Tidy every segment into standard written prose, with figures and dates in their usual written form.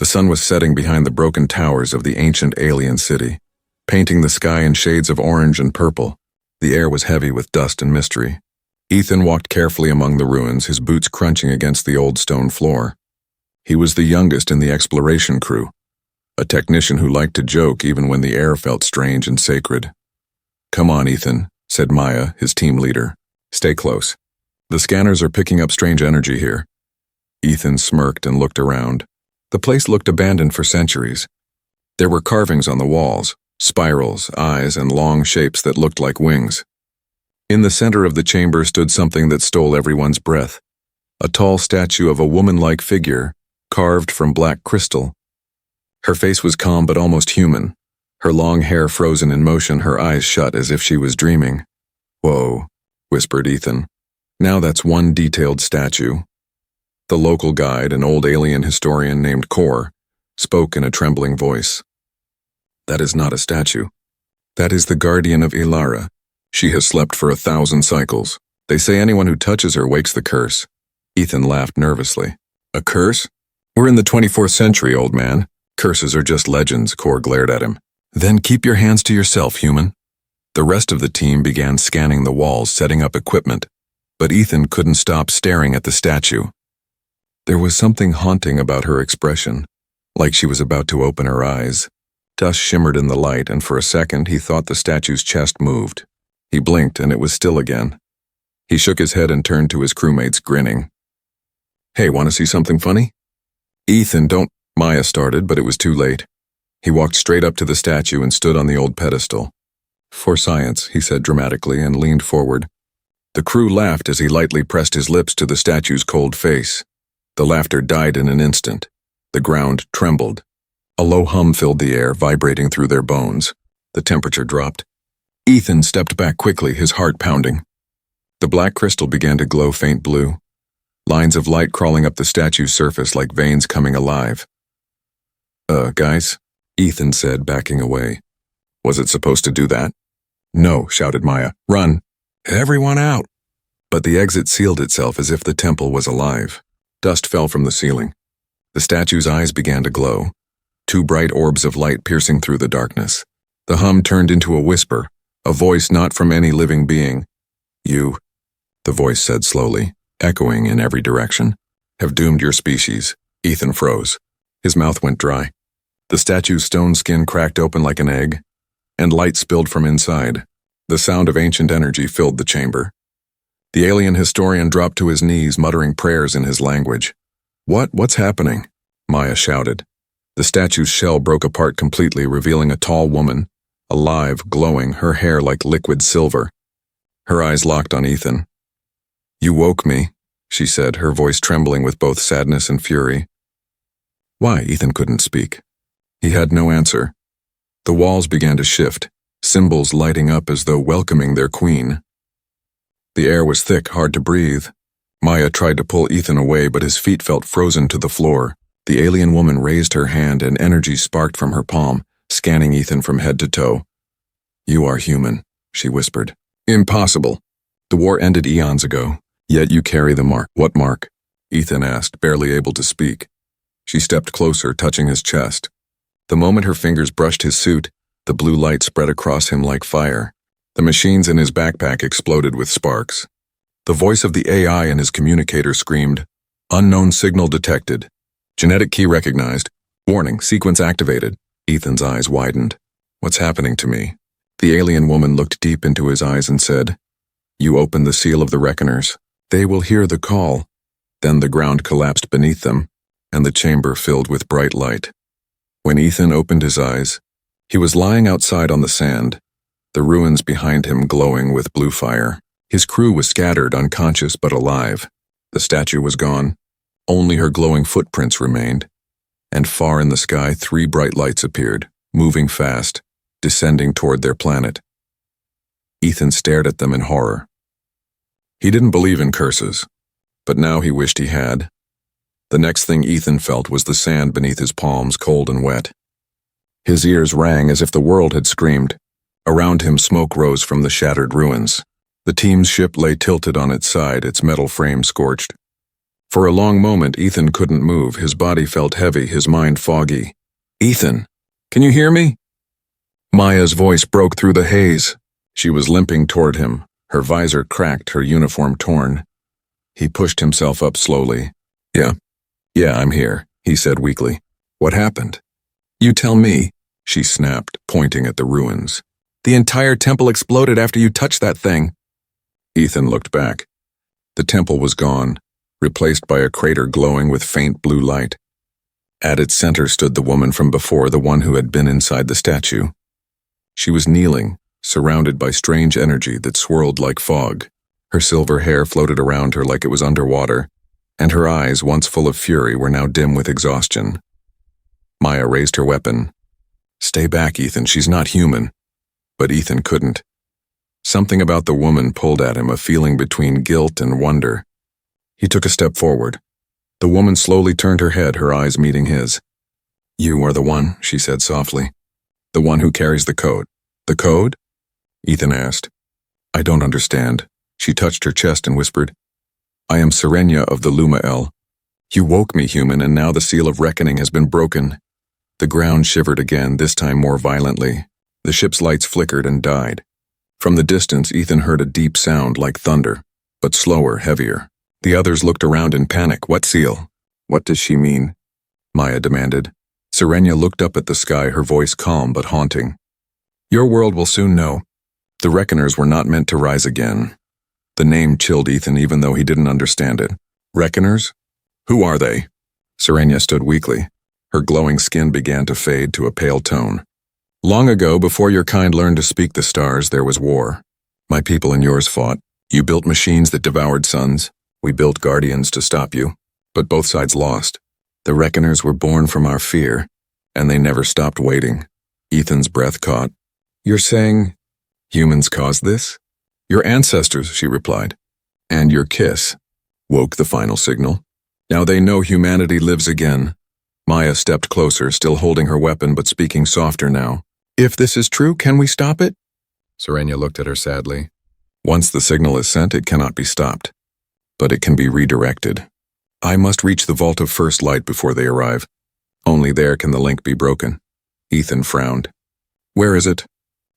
sun was setting behind the broken towers of the ancient alien city, painting the sky in shades of orange and purple. The air was heavy with dust and mystery. Ethan walked carefully among the ruins, his boots crunching against the old stone floor. He was the youngest in the exploration crew, a technician who liked to joke even when the air felt strange and sacred. "Come on, Ethan," said Maya, his team leader. "Stay close. The scanners are picking up strange energy here." Ethan smirked and looked around. The place looked abandoned for centuries. There were carvings on the walls, spirals, eyes, and long shapes that looked like wings. In the center of the chamber stood something that stole everyone's breath, a tall statue of a woman-like figure, carved from black crystal. Her face was calm but almost human, her long hair frozen in motion, her eyes shut as if she was dreaming. "Whoa," whispered Ethan. "Now that's one detailed statue." The local guide, an old alien historian named Kor, spoke in a trembling voice. "That is not a statue. That is the guardian of Ilara. She has slept for 1,000 cycles. They say anyone who touches her wakes the curse." Ethan laughed nervously. "A curse? We're in the 24th century, old man. Curses are just legends," Kor glared at him. "Then keep your hands to yourself, human." The rest of the team began scanning the walls, setting up equipment, but Ethan couldn't stop staring at the statue. There was something haunting about her expression, like she was about to open her eyes. Dust shimmered in the light, and for a second he thought the statue's chest moved. He blinked, and it was still again. He shook his head and turned to his crewmates, grinning. "Hey, want to see something funny?" "Ethan, don't," Maya started, but it was too late. He walked straight up to the statue and stood on the old pedestal. "For science," he said dramatically and leaned forward. The crew laughed as he lightly pressed his lips to the statue's cold face. The laughter died in an instant. The ground trembled. A low hum filled the air, vibrating through their bones. The temperature dropped. Ethan stepped back quickly, his heart pounding. The black crystal began to glow faint blue, lines of light crawling up the statue's surface like veins coming alive. Guys," Ethan said, backing away. "Was it supposed to do that?" "No," shouted Maya. "Run! Everyone out!" But the exit sealed itself as if the temple was alive. Dust fell from the ceiling. The statue's eyes began to glow, two bright orbs of light piercing through the darkness. The hum turned into a whisper, a voice not from any living being. "You," the voice said slowly, echoing in every direction, "have doomed your species." Ethan froze. His mouth went dry. The statue's stone skin cracked open like an egg, and light spilled from inside. The sound of ancient energy filled the chamber. The alien historian dropped to his knees, muttering prayers in his language. What's happening?" Maya shouted. The statue's shell broke apart completely, revealing a tall woman, alive, glowing, her hair like liquid silver. Her eyes locked on Ethan. "You woke me," she said, her voice trembling with both sadness and fury. Why? Ethan couldn't speak. He had no answer. The walls began to shift, symbols lighting up as though welcoming their queen. The air was thick, hard to breathe. Maya tried to pull Ethan away, but his feet felt frozen to the floor. The alien woman raised her hand and energy sparked from her palm, scanning Ethan from head to toe. "You are human," she whispered. "Impossible. The war ended eons ago, yet you carry the mark." "What mark?" Ethan asked, barely able to speak. She stepped closer, touching his chest. The moment her fingers brushed his suit, the blue light spread across him like fire. The machines in his backpack exploded with sparks. The voice of the AI in his communicator screamed, "Unknown signal detected. Genetic key recognized. Warning, sequence activated." Ethan's eyes widened. "What's happening to me?" The alien woman looked deep into his eyes and said, "You open the seal of the Reckoners. They will hear the call." Then the ground collapsed beneath them, and the chamber filled with bright light. When Ethan opened his eyes, he was lying outside on the sand, the ruins behind him glowing with blue fire. His crew was scattered, unconscious but alive. The statue was gone. Only her glowing footprints remained. And far in the sky, 3 bright lights appeared, moving fast, descending toward their planet. Ethan stared at them in horror. He didn't believe in curses, but now he wished he had. The next thing Ethan felt was the sand beneath his palms, cold and wet. His ears rang as if the world had screamed. Around him, smoke rose from the shattered ruins. The team's ship lay tilted on its side, its metal frame scorched. For a long moment, Ethan couldn't move. His body felt heavy, his mind foggy. "Ethan, can you hear me?" Maya's voice broke through the haze. She was limping toward him, her visor cracked, her uniform torn. He pushed himself up slowly. Yeah, I'm here," he said weakly. "What happened?" "You tell me," she snapped, pointing at the ruins. "The entire temple exploded after you touched that thing." Ethan looked back. The temple was gone, replaced by a crater glowing with faint blue light. At its center stood the woman from before, the one who had been inside the statue. She was kneeling, surrounded by strange energy that swirled like fog. Her silver hair floated around her like it was underwater, and her eyes, once full of fury, were now dim with exhaustion. Maya raised her weapon. "Stay back, Ethan, she's not human." But Ethan couldn't. Something about the woman pulled at him, a feeling between guilt and wonder. He took a step forward. The woman slowly turned her head, her eyes meeting his. "You are the one," she said softly. "The one who carries the code." "The code?" Ethan asked. "I don't understand." She touched her chest and whispered, "I am Serenia of the Lumael. You woke me, human, and now the seal of reckoning has been broken." The ground shivered again, this time more violently. The ship's lights flickered and died. From the distance, Ethan heard a deep sound like thunder, but slower, heavier. The others looked around in panic. "What seal? What does she mean?" Maya demanded. Serenia looked up at the sky, her voice calm but haunting. "Your world will soon know. The Reckoners were not meant to rise again." The name chilled Ethan even though he didn't understand it. "Reckoners? Who are they?" Serenia stood weakly. Her glowing skin began to fade to a pale tone. "Long ago, before your kind learned to speak the stars, there was war. My people and yours fought. You built machines that devoured suns. We built guardians to stop you. But both sides lost. The Reckoners were born from our fear, and they never stopped waiting." Ethan's breath caught. "You're saying humans caused this?" "Your ancestors," she replied. "And your kiss," woke the final signal. "Now they know humanity lives again." Maya stepped closer, still holding her weapon but speaking softer now. "If this is true, can we stop it?" Serenia looked at her sadly. "Once the signal is sent, it cannot be stopped. But it can be redirected. I must reach the Vault of First Light before they arrive. Only there can the link be broken." Ethan frowned. "Where is it?"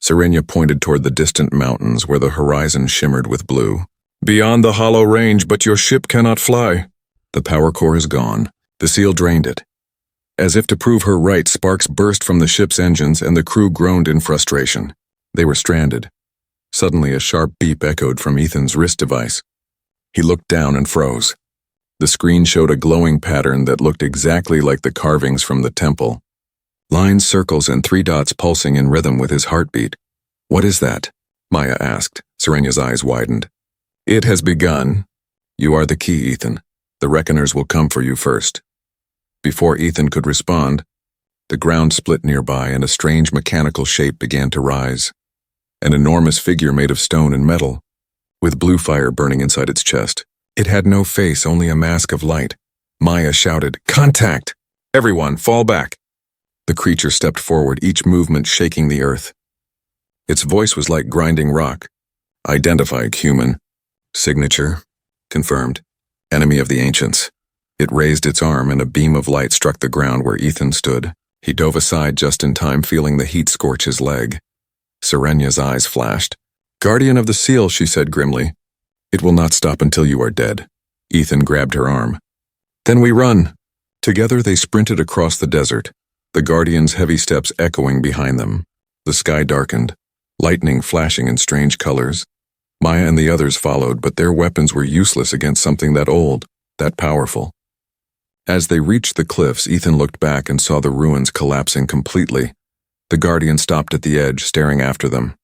Serenia pointed toward the distant mountains where the horizon shimmered with blue. "Beyond the hollow range, but your ship cannot fly." "The power core is gone. The seal drained it." As if to prove her right, sparks burst from the ship's engines and the crew groaned in frustration. They were stranded. Suddenly a sharp beep echoed from Ethan's wrist device. He looked down and froze. The screen showed a glowing pattern that looked exactly like the carvings from the temple. Lines, circles, and 3 dots pulsing in rhythm with his heartbeat. "What is that?" Maya asked. Serenia's eyes widened. "It has begun. You are the key, Ethan. The Reckoners will come for you first." Before Ethan could respond, the ground split nearby and a strange mechanical shape began to rise. An enormous figure made of stone and metal, with blue fire burning inside its chest. It had no face, only a mask of light. Maya shouted, "Contact! Everyone, fall back!" The creature stepped forward, each movement shaking the earth. Its voice was like grinding rock. "Identify, human." "Signature. Confirmed. Enemy of the ancients." It raised its arm and a beam of light struck the ground where Ethan stood. He dove aside just in time, feeling the heat scorch his leg. Serenia's eyes flashed. "Guardian of the seal," she said grimly. "It will not stop until you are dead." Ethan grabbed her arm. "Then we run." Together they sprinted across the desert, the Guardian's heavy steps echoing behind them. The sky darkened, lightning flashing in strange colors. Maya and the others followed, but their weapons were useless against something that old, that powerful. As they reached the cliffs, Ethan looked back and saw the ruins collapsing completely. The Guardian stopped at the edge, staring after them.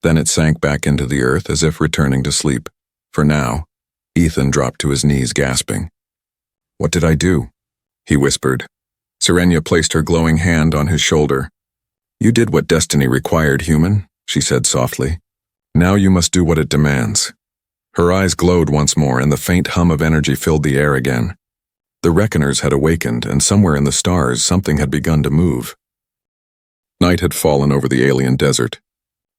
Then it sank back into the earth as if returning to sleep. For now, Ethan dropped to his knees, gasping. "What did I do?" he whispered. Serenia placed her glowing hand on his shoulder. "You did what destiny required, human," she said softly. "Now you must do what it demands." Her eyes glowed once more, and the faint hum of energy filled the air again. The Reckoners had awakened, and somewhere in the stars something had begun to move. Night had fallen over the alien desert.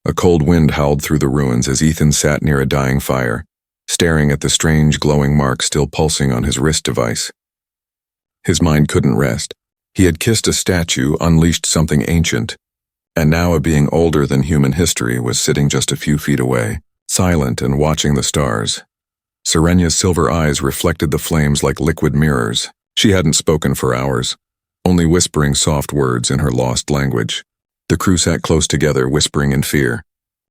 A cold wind howled through the ruins as Ethan sat near a dying fire. staring at the strange glowing mark still pulsing on his wrist device. His mind couldn't rest. He had kissed a statue, unleashed something ancient, and now a being older than human history was sitting just a few feet away, silent and watching the stars. Serenya's silver eyes reflected the flames like liquid mirrors. She hadn't spoken for hours, only whispering soft words in her lost language. The crew sat close together, whispering in fear.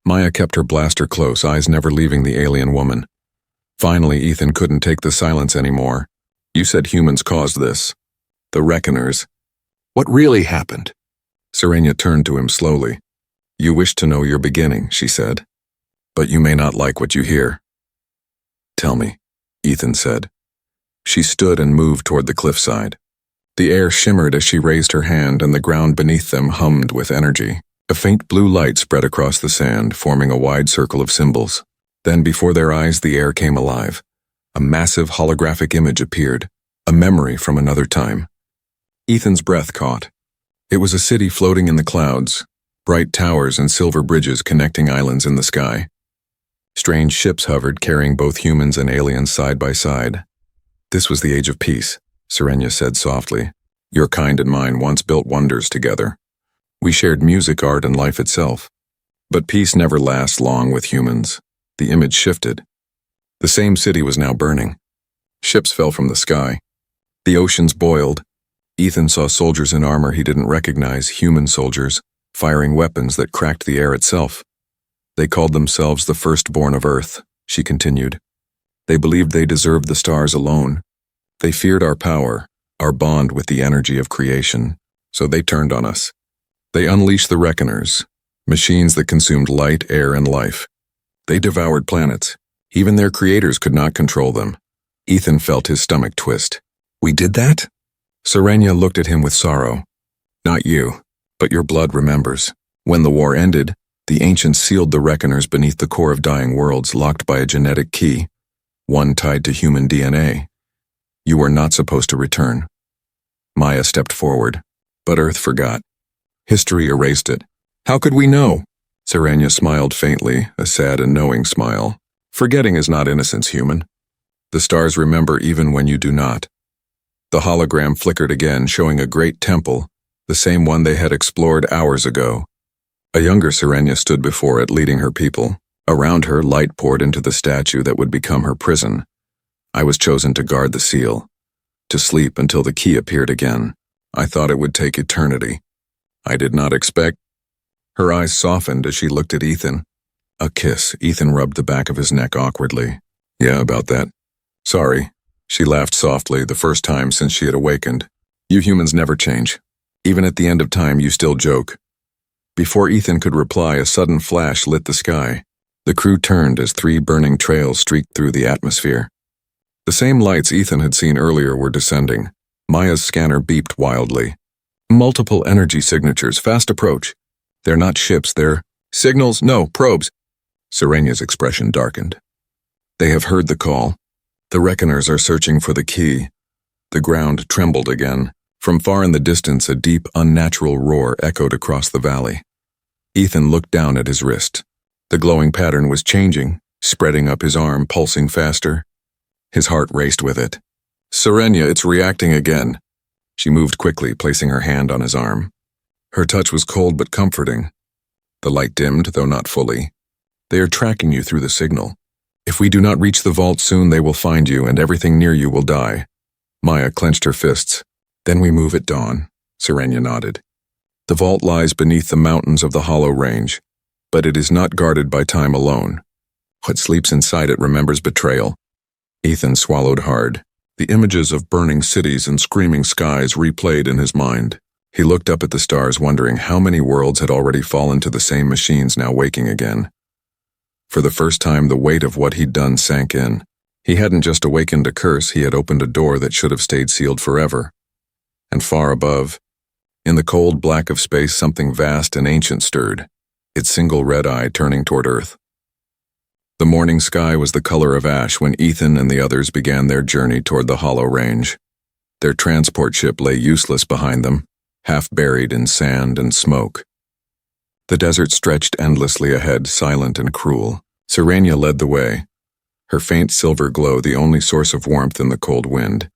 Maya kept her blaster close, eyes never leaving the alien woman. Finally, Ethan couldn't take the silence anymore. "You said humans caused this. The Reckoners. What really happened?" Serenya turned to him slowly. "You wish to know your beginning," she said. "But you may not like what you hear." "Tell me," Ethan said. She stood and moved toward the cliffside. The air shimmered as she raised her hand, and the ground beneath them hummed with energy. A faint blue light spread across the sand, forming a wide circle of symbols. Then, before their eyes, the air came alive. A massive holographic image appeared, a memory from another time. Ethan's breath caught. It was a city floating in the clouds, bright towers and silver bridges connecting islands in the sky. Strange ships hovered, carrying both humans and aliens side by side. "This was the age of peace," Serenya said softly. "Your kind and mine once built wonders together. We shared music, art, and life itself. But peace never lasts long with humans." The image shifted. The same city was now burning. Ships fell from the sky. The oceans boiled. Ethan saw soldiers in armor he didn't recognize, human soldiers, firing weapons that cracked the air itself. "They called themselves the firstborn of Earth," she continued. "They believed they deserved the stars alone. They feared our power, our bond with the energy of creation, so they turned on us. They unleashed the Reckoners, machines that consumed light, air, and life. They devoured planets. Even their creators could not control them." Ethan felt his stomach twist. "We did that?" Serenya looked at him with sorrow. "Not you, but your blood remembers. When the war ended, the ancients sealed the Reckoners beneath the core of dying worlds, locked by a genetic key, one tied to human DNA. You were not supposed to return." Maya stepped forward, but Earth forgot. History erased it. "How could we know?" Serenya smiled faintly, a sad and knowing smile. "Forgetting is not innocence, human. The stars remember even when you do not." The hologram flickered again, showing a great temple, the same one they had explored hours ago. A younger Serenya stood before it, leading her people. Around her, light poured into the statue that would become her prison. "I was chosen to guard the seal, to sleep until the key appeared again. I thought it would take eternity. I did not expect—" Her eyes softened as she looked at Ethan. A kiss. Ethan rubbed the back of his neck awkwardly. "Yeah, about that. Sorry." She laughed softly, the first time since she had awakened. "You humans never change. Even at the end of time, you still joke." Before Ethan could reply, a sudden flash lit the sky. The crew turned as 3 burning trails streaked through the atmosphere. The same lights Ethan had seen earlier were descending. Maya's scanner beeped wildly. "Multiple energy signatures, fast approach. They're not ships, they're signals, no, probes." Serenya's expression darkened. "They have heard the call. The Reckoners are searching for the key." The ground trembled again. From far in the distance, a deep, unnatural roar echoed across the valley. Ethan looked down at his wrist. The glowing pattern was changing, spreading up his arm, pulsing faster. His heart raced with it. "Serenya, it's reacting again." She moved quickly, placing her hand on his arm. Her touch was cold but comforting. The light dimmed, though not fully. "They are tracking you through the signal. If we do not reach the vault soon, they will find you, and everything near you will die." Maya clenched her fists. "Then we move at dawn," Serenya nodded. "The vault lies beneath the mountains of the Hollow Range, but it is not guarded by time alone. What sleeps inside it remembers betrayal." Ethan swallowed hard. The images of burning cities and screaming skies replayed in his mind. He looked up at the stars, wondering how many worlds had already fallen to the same machines now waking again. For the first time, the weight of what he'd done sank in. He hadn't just awakened a curse, he had opened a door that should have stayed sealed forever. And far above, in the cold black of space, something vast and ancient stirred, its single red eye turning toward Earth. The morning sky was the color of ash when Ethan and the others began their journey toward the Hollow Range. Their transport ship lay useless behind them, half buried in sand and smoke. The desert stretched endlessly ahead, silent and cruel. Serenya led the way. her faint silver glow the only source of warmth in the cold wind.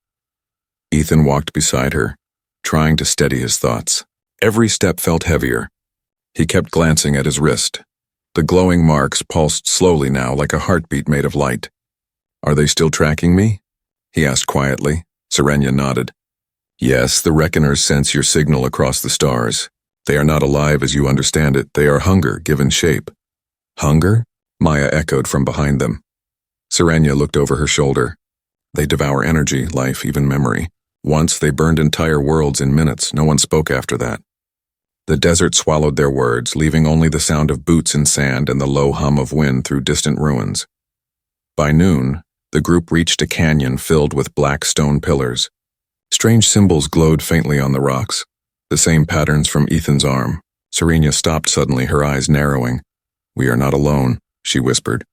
Ethan walked beside her, trying to steady his thoughts. Every step felt heavier. He kept glancing at his wrist. The glowing marks pulsed slowly now like a heartbeat made of light. "Are they still tracking me?" he asked quietly. Serenia nodded. "Yes, the Reckoners sense your signal across the stars. They are not alive as you understand it. They are hunger given shape." "Hunger?" Maya echoed from behind them. Serenia looked over her shoulder. "They devour energy, life, even memory. Once they burned entire worlds in minutes. No one spoke after that." The desert swallowed their words, leaving only the sound of boots in sand and the low hum of wind through distant ruins. By noon, the group reached a canyon filled with black stone pillars. Strange symbols glowed faintly on the rocks, the same patterns from Ethan's arm. Serenia stopped suddenly, her eyes narrowing. "We are not alone," she whispered.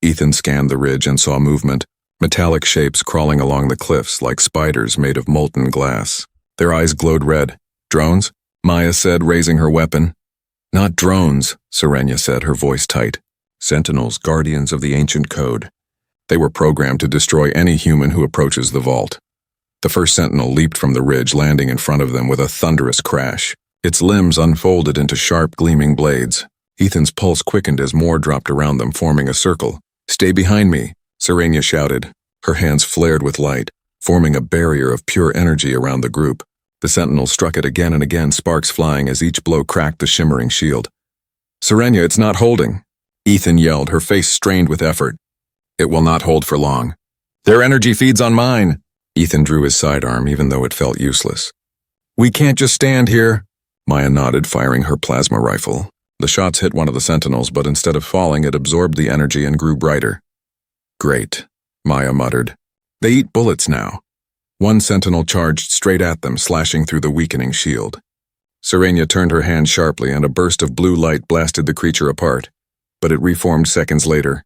Ethan scanned the ridge and saw movement, metallic shapes crawling along the cliffs like spiders made of molten glass. Their eyes glowed red. "Drones?" Maya said, raising her weapon. "Not drones," Serenia said, her voice tight. "Sentinels, guardians of the ancient code. They were programmed to destroy any human who approaches the vault." The first sentinel leaped from the ridge, landing in front of them with a thunderous crash. Its limbs unfolded into sharp, gleaming blades. Ethan's pulse quickened as more dropped around them, forming a circle. "Stay behind me," Serenia shouted. Her hands flared with light, forming a barrier of pure energy around the group. The sentinel struck it again and again, sparks flying as each blow cracked the shimmering shield. "Serenia, it's not holding," Ethan yelled, her face strained with effort. "It will not hold for long. Their energy feeds on mine." Ethan drew his sidearm, even though it felt useless. "We can't just stand here." Maya nodded, firing her plasma rifle. The shots hit one of the sentinels, but instead of falling, it absorbed the energy and grew brighter. "Great," Maya muttered. "They eat bullets now." One sentinel charged straight at them, slashing through the weakening shield. Serenia turned her hand sharply, and a burst of blue light blasted the creature apart, but it reformed seconds later,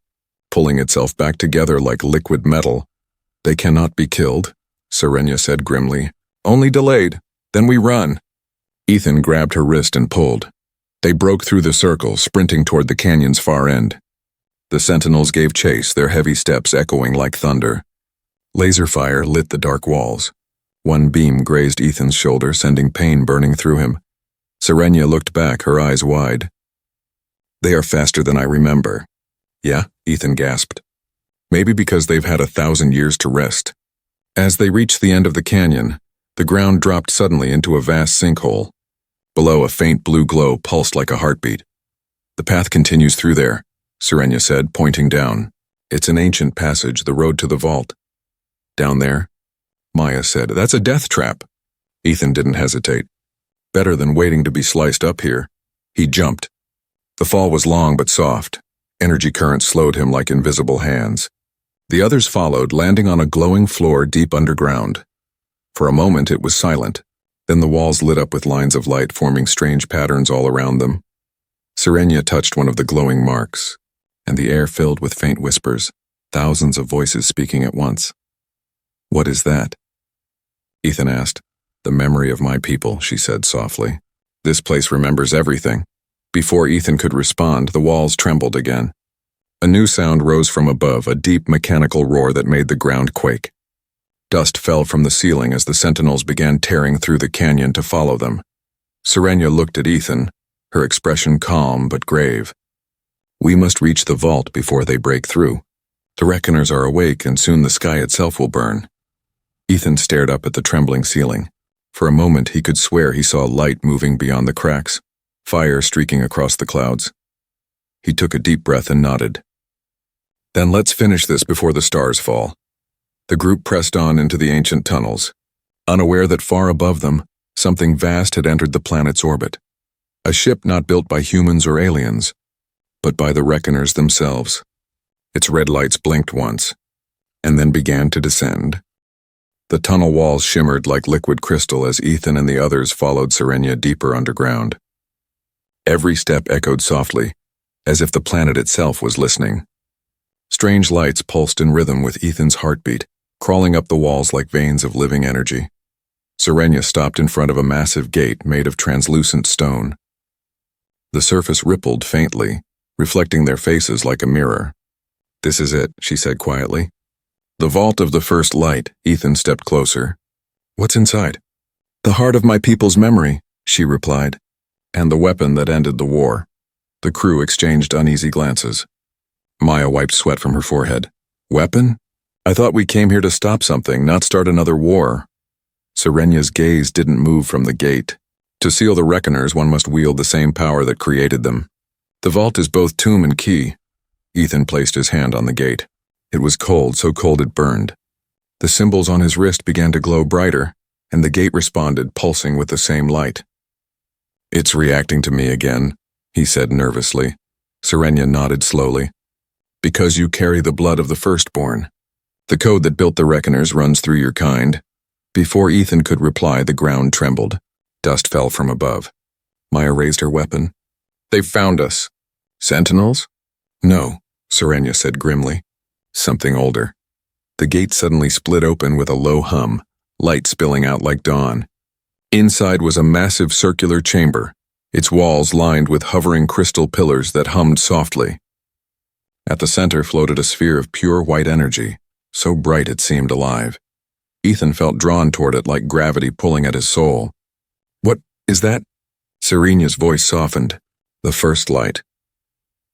pulling itself back together like liquid metal. "They cannot be killed," Serenia said grimly. "Only delayed. Then we run." Ethan grabbed her wrist and pulled. They broke through the circle, sprinting toward the canyon's far end. The sentinels gave chase, their heavy steps echoing like thunder. Laser fire lit the dark walls. One beam grazed Ethan's shoulder, sending pain burning through him. Serenia looked back, her eyes wide. "They are faster than I remember." "Yeah?" Ethan gasped. "Maybe because they've had 1,000 years to rest." As they reached the end of the canyon, the ground dropped suddenly into a vast sinkhole. Below, a faint blue glow pulsed like a heartbeat. "The path continues through there," Serenia said, pointing down. "It's an ancient passage, the road to the vault." "Down there?" Maya said. "That's a death trap." Ethan didn't hesitate. Better than waiting to be sliced up here. He jumped. The fall was long but soft. Energy currents slowed him like invisible hands. The others followed, landing on a glowing floor deep underground. For a moment it was silent. Then the walls lit up with lines of light, forming strange patterns all around them. Serenia touched one of the glowing marks, and the air filled with faint whispers, thousands of voices speaking at once. "What is that?" Ethan asked. "The memory of my people," she said softly. "This place remembers everything." Before Ethan could respond, the walls trembled again. A new sound rose from above, a deep mechanical roar that made the ground quake. Dust fell from the ceiling as the sentinels began tearing through the canyon to follow them. Serenia looked at Ethan, her expression calm but grave. "We must reach the vault before they break through. The Reckoners are awake, and soon the sky itself will burn." Ethan stared up at the trembling ceiling. For a moment he could swear he saw light moving beyond the cracks, fire streaking across the clouds. He took a deep breath and nodded. "Then let's finish this before the stars fall." The group pressed on into the ancient tunnels, unaware that far above them, something vast had entered the planet's orbit. A ship not built by humans or aliens, but by the Reckoners themselves. Its red lights blinked once, and then began to descend. The tunnel walls shimmered like liquid crystal as Ethan and the others followed Serenia deeper underground. Every step echoed softly, as if the planet itself was listening. Strange lights pulsed in rhythm with Ethan's heartbeat, crawling up the walls like veins of living energy. Serenia stopped in front of a massive gate made of translucent stone. The surface rippled faintly, reflecting their faces like a mirror. This is it, she said quietly. The vault of the first light. Ethan stepped closer. What's inside? The heart of my people's memory, she replied, and the weapon that ended the war. The crew exchanged uneasy glances. Maya wiped sweat from her forehead. Weapon? I thought we came here to stop something, not start another war. Serenya's gaze didn't move from the gate. To seal the reckoners, one must wield the same power that created them. The vault is both tomb and key. Ethan placed his hand on the gate. It was cold, so cold it burned. The symbols on his wrist began to glow brighter, and the gate responded, pulsing with the same light. It's reacting to me again, he said nervously. Serenya nodded slowly. Because you carry the blood of the firstborn. The code that built the reckoners runs through your kind. Before Ethan could reply, the ground trembled. Dust fell from above. Maya raised her weapon. They've found us. Sentinels? No, Serenya said grimly. Something older. The gate suddenly split open with a low hum, light spilling out like dawn. Inside was a massive circular chamber, its walls lined with hovering crystal pillars that hummed softly. At the center floated a sphere of pure white energy, so bright it seemed alive. Ethan felt drawn toward it like gravity pulling at his soul. What is that? Serenya's voice softened. The first light.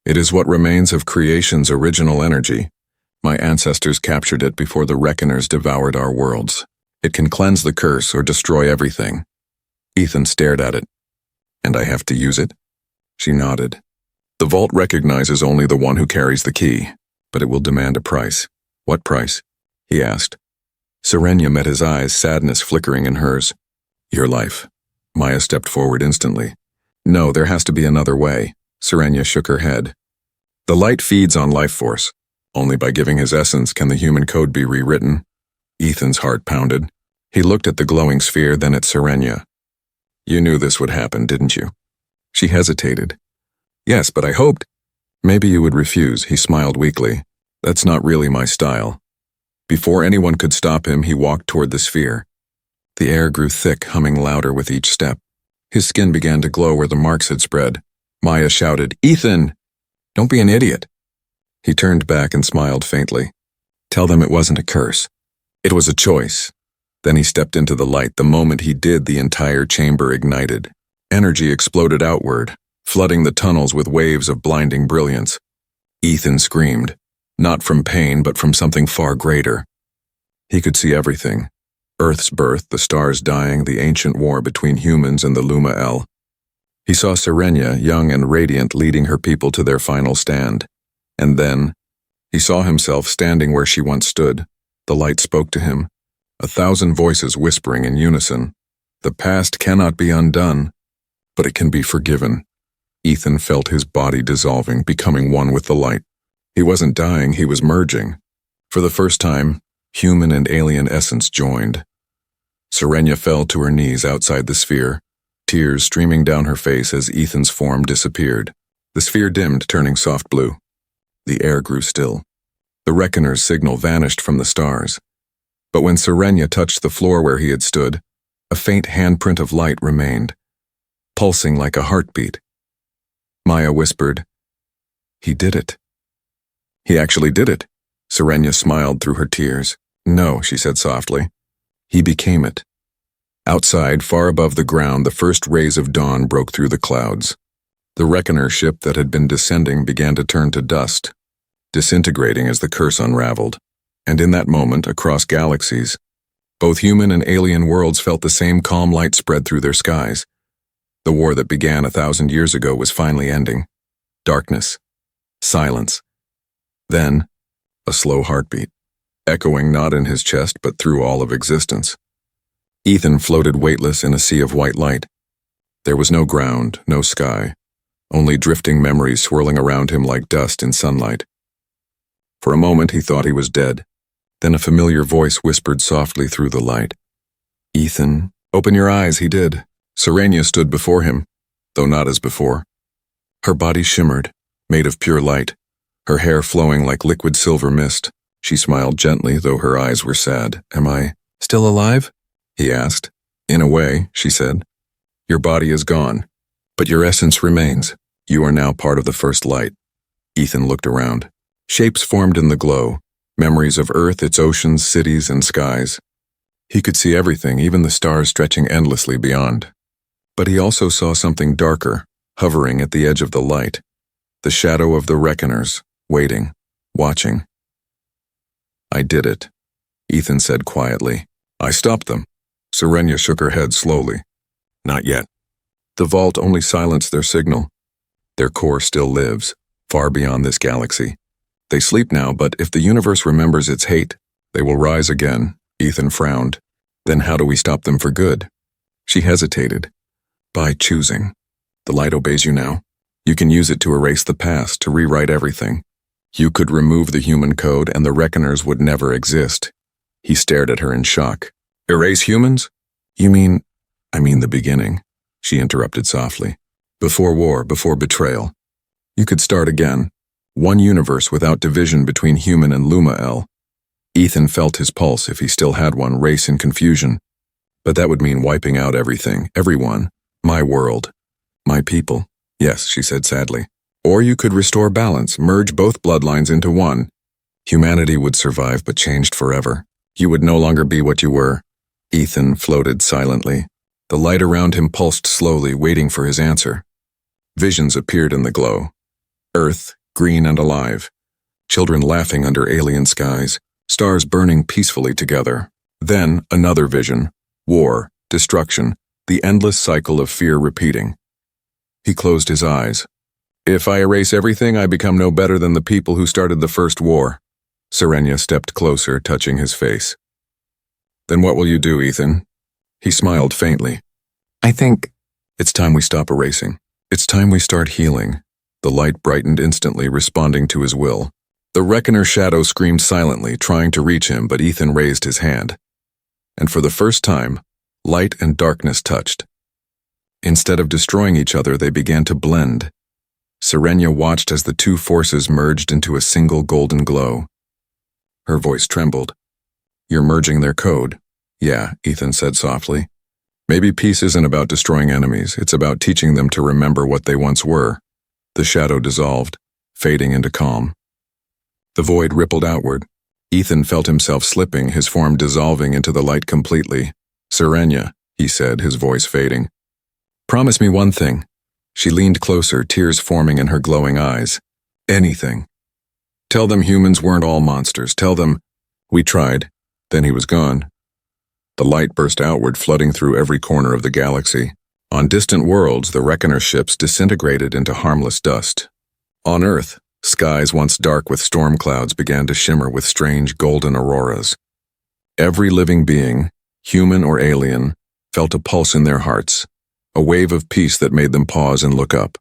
It is what remains of creation's original energy. My ancestors captured it before the reckoners devoured our worlds. It can cleanse the curse or destroy everything. Ethan stared at it. And I have to use it? She nodded. The vault recognizes only the one who carries the key, but it will demand a price. What price? He asked. Serenya met his eyes, sadness flickering in hers. Your life. Maya stepped forward instantly. No, there has to be another way. Serenya shook her head. The light feeds on life force. Only by giving his essence can the human code be rewritten. Ethan's heart pounded. He looked at the glowing sphere, then at Serenya. You knew this would happen, didn't you? She hesitated. Yes, but I hoped. Maybe you would refuse, he smiled weakly. That's not really my style. Before anyone could stop him, he walked toward the sphere. The air grew thick, humming louder with each step. His skin began to glow where the marks had spread. Maya shouted, Ethan! Don't be an idiot. He turned back and smiled faintly. Tell them it wasn't a curse. It was a choice. Then he stepped into the light. The moment he did, the entire chamber ignited. Energy exploded outward, flooding the tunnels with waves of blinding brilliance. Ethan screamed, not from pain, but from something far greater. He could see everything. Earth's birth, the stars dying, the ancient war between humans and the Luma-El. He saw Serenya, young and radiant, leading her people to their final stand. And then, he saw himself standing where she once stood. The light spoke to him, 1,000 voices whispering in unison. The past cannot be undone, but it can be forgiven. Ethan felt his body dissolving, becoming one with the light. He wasn't dying, he was merging. For the first time, human and alien essence joined. Serenya fell to her knees outside the sphere, tears streaming down her face as Ethan's form disappeared. The sphere dimmed, turning soft blue. The air grew still. The reckoner's signal vanished from the stars. But when Serenya touched the floor where he had stood, a faint handprint of light remained, pulsing like a heartbeat. Maya whispered, He did it. He actually did it. Serenya smiled through her tears. No, she said softly. He became it. Outside, far above the ground, the first rays of dawn broke through the clouds. The reckoner ship that had been descending began to turn to dust, disintegrating as the curse unraveled. And in that moment, across galaxies, both human and alien worlds felt the same calm light spread through their skies. The war that began 1,000 years ago was finally ending. Darkness. Silence. Then, a slow heartbeat, echoing not in his chest but through all of existence. Ethan floated weightless in a sea of white light. There was no ground, no sky, only drifting memories swirling around him like dust in sunlight. For a moment he thought he was dead. Then a familiar voice whispered softly through the light. Ethan, open your eyes, he did. Serenya stood before him, though not as before. Her body shimmered, made of pure light, her hair flowing like liquid silver mist. She smiled gently, though her eyes were sad. Am I still alive? He asked. In a way, she said. Your body is gone, but your essence remains. You are now part of the first light. Ethan looked around. Shapes formed in the glow, memories of Earth, its oceans, cities, and skies. He could see everything, even the stars stretching endlessly beyond. But he also saw something darker, hovering at the edge of the light, the shadow of the Reckoners, waiting, watching. "I did it," Ethan said quietly. "I stopped them." Serenia shook her head slowly. "Not yet. The vault only silenced their signal. Their core still lives, far beyond this galaxy. They sleep now, but if the universe remembers its hate, they will rise again." Ethan frowned. "Then how do we stop them for good?" She hesitated. "By choosing. The light obeys you now. You can use it to erase the past, to rewrite everything. You could remove the human code and the Reckoners would never exist." He stared at her in shock. "Erase humans? You mean—" "I mean the beginning," she interrupted softly. "Before war, before betrayal. You could start again. One universe without division between human and Luma-El." Ethan felt his pulse, if he still had one, race in confusion. But that would mean wiping out everything, everyone. My world. My people. "Yes," she said sadly. "Or you could restore balance, merge both bloodlines into one. Humanity would survive but changed forever. You would no longer be what you were." Ethan floated silently. The light around him pulsed slowly, waiting for his answer. Visions appeared in the glow. Earth, green and alive. Children laughing under alien skies. Stars burning peacefully together. Then another vision. War, destruction, the endless cycle of fear repeating. He closed his eyes. "If I erase everything, I become no better than the people who started the first war." Serenia stepped closer, touching his face. "Then what will you do, Ethan?" He smiled faintly. "I think it's time we stop erasing. It's time we start healing." The light brightened instantly, responding to his will. The Reckoner shadow screamed silently, trying to reach him, but Ethan raised his hand. And for the first time, light and darkness touched. Instead of destroying each other, they began to blend. Serenia watched as the two forces merged into a single golden glow. Her voice trembled. "You're merging their code." "Yeah," Ethan said softly. "Maybe peace isn't about destroying enemies, it's about teaching them to remember what they once were." The shadow dissolved, fading into calm. The void rippled outward. Ethan felt himself slipping, his form dissolving into the light completely. "Serenia," he said, his voice fading. "Promise me one thing." She leaned closer, tears forming in her glowing eyes. "Anything. Tell them humans weren't all monsters. Tell them, we tried." Then he was gone. The light burst outward, flooding through every corner of the galaxy. On distant worlds, the Reckoner ships disintegrated into harmless dust. On Earth, skies once dark with storm clouds began to shimmer with strange golden auroras. Every living being, human or alien, felt a pulse in their hearts, a wave of peace that made them pause and look up.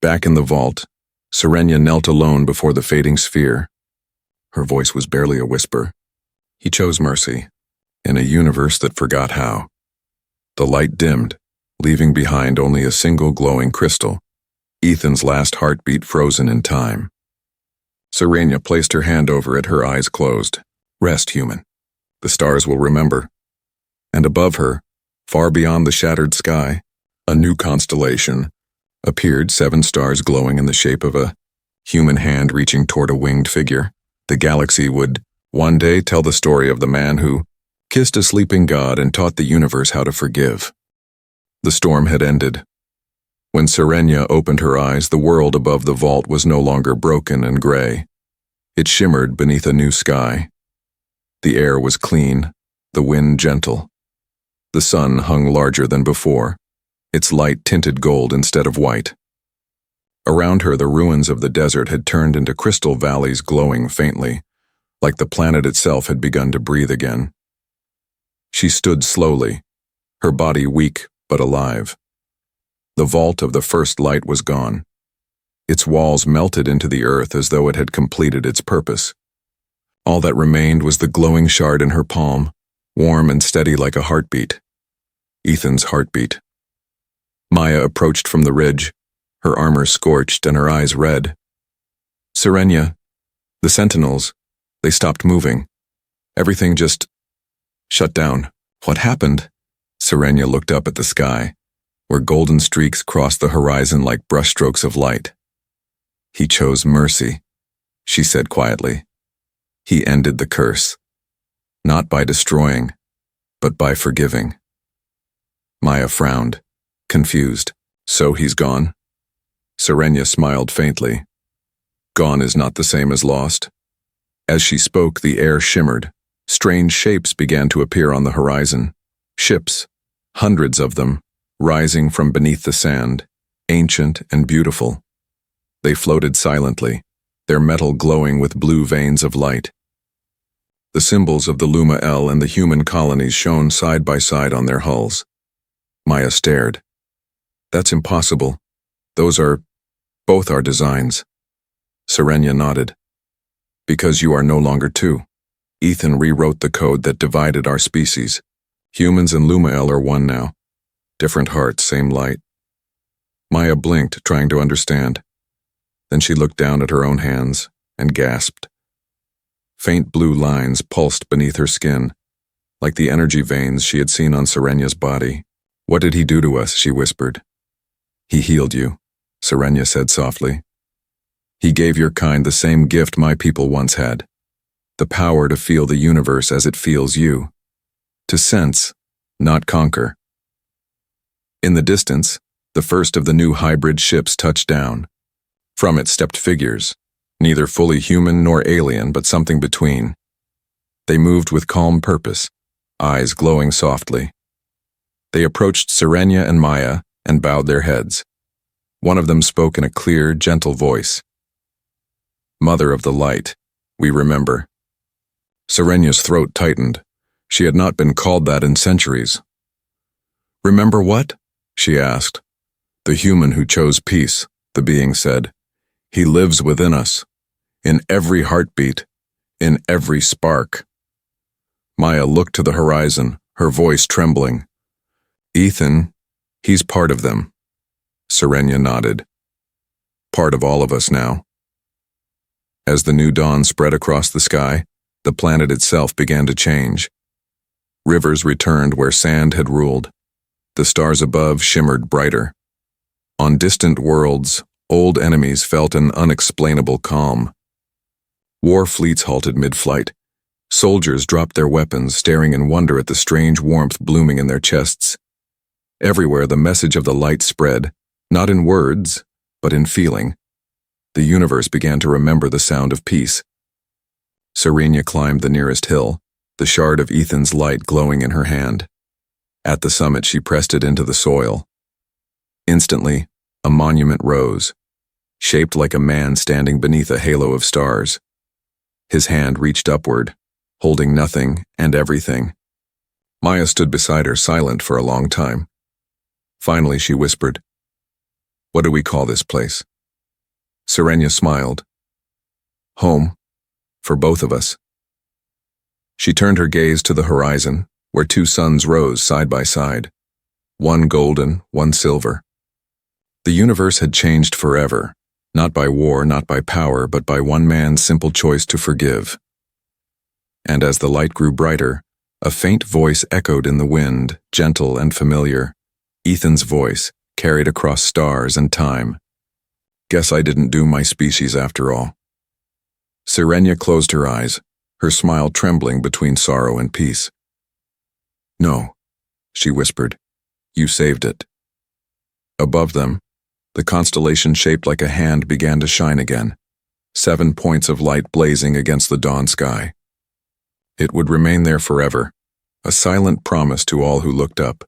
Back in the vault, Serenia knelt alone before the fading sphere. Her voice was barely a whisper. He chose mercy, in a universe that forgot how. The light dimmed, leaving behind only a single glowing crystal, Ethan's last heartbeat frozen in time. Serenia placed her hand over it, her eyes closed. "Rest, human. The stars will remember." And above her, far beyond the shattered sky, a new constellation appeared, 7 stars glowing in the shape of a human hand reaching toward a winged figure. The galaxy would one day tell the story of the man who kissed a sleeping god and taught the universe how to forgive. The storm had ended. When Serenia opened her eyes, the world above the vault was no longer broken and gray. It shimmered beneath a new sky. The air was clean, the wind gentle. The sun hung larger than before, its light tinted gold instead of white. Around her, the ruins of the desert had turned into crystal valleys glowing faintly, like the planet itself had begun to breathe again. She stood slowly, her body weak but alive. The vault of the first light was gone. Its walls melted into the earth as though it had completed its purpose. All that remained was the glowing shard in her palm, warm and steady like a heartbeat. Ethan's heartbeat. Maya approached from the ridge, her armor scorched and her eyes red. "Serenia, the sentinels, they stopped moving. Everything just shut down." "What happened?" Serenia looked up at the sky, where golden streaks crossed the horizon like brushstrokes of light. "He chose mercy." she said quietly. He ended the curse. Not by destroying, but by forgiving. Maya frowned, confused. So he's gone? Serenia smiled faintly. Gone is not the same as lost. As she spoke, the air shimmered. Strange shapes began to appear on the horizon. Ships, hundreds of them, rising from beneath the sand, ancient and beautiful. They floated silently, their metal glowing with blue veins of light. The symbols of the Luma L and the human colonies shone side by side on their hulls. Maya stared. That's impossible. Those are both our designs. Serenia nodded. Because you are no longer two. Ethan rewrote the code that divided our species. Humans and Luma L are one now. Different hearts, same light. Maya blinked, trying to understand. Then she looked down at her own hands and gasped. Faint blue lines pulsed beneath her skin, like the energy veins she had seen on Serenia's body. What did he do to us? She whispered. He healed you, Serenia said softly. He gave your kind the same gift my people once had. The power to feel the universe as it feels you. To sense, not conquer. In the distance, the first of the new hybrid ships touched down. From it stepped figures, neither fully human nor alien, but something between. They moved with calm purpose, eyes glowing softly. They approached Serenia and Maya and bowed their heads. One of them spoke in a clear, gentle voice. Mother of the Light, we remember. Serenia's throat tightened. She had not been called that in centuries. Remember what? She asked. The human who chose peace, the being said. He lives within us, in every heartbeat, in every spark. Maya looked to the horizon, her voice trembling. Ethan, he's part of them. Serenia nodded. Part of all of us now. As the new dawn spread across the sky, the planet itself began to change. Rivers returned where sand had ruled. The stars above shimmered brighter. On distant worlds, old enemies felt an unexplainable calm. War fleets halted mid-flight. Soldiers dropped their weapons, staring in wonder at the strange warmth blooming in their chests. Everywhere the message of the light spread, not in words, but in feeling. The universe began to remember the sound of peace. Serenia climbed the nearest hill, the shard of Ethan's light glowing in her hand. At the summit, she pressed it into the soil. Instantly, a monument rose, shaped like a man standing beneath a halo of stars. His hand reached upward, holding nothing and everything. Maya stood beside her, silent for a long time. Finally, she whispered, "What do we call this place?" Serenia smiled. "Home, for both of us." She turned her gaze to the horizon, where two suns rose side by side, one golden, one silver. The universe had changed forever, not by war, not by power, but by one man's simple choice to forgive. And as the light grew brighter, a faint voice echoed in the wind, gentle and familiar. Ethan's voice, carried across stars and time. Guess I didn't doom my species after all. Serenia closed her eyes, her smile trembling between sorrow and peace. No, she whispered. You saved it. Above them, the constellation shaped like a hand began to shine again, 7 points of light blazing against the dawn sky. It would remain there forever, a silent promise to all who looked up,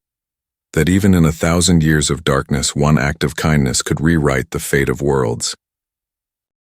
that even in 1,000 years of darkness, one act of kindness could rewrite the fate of worlds.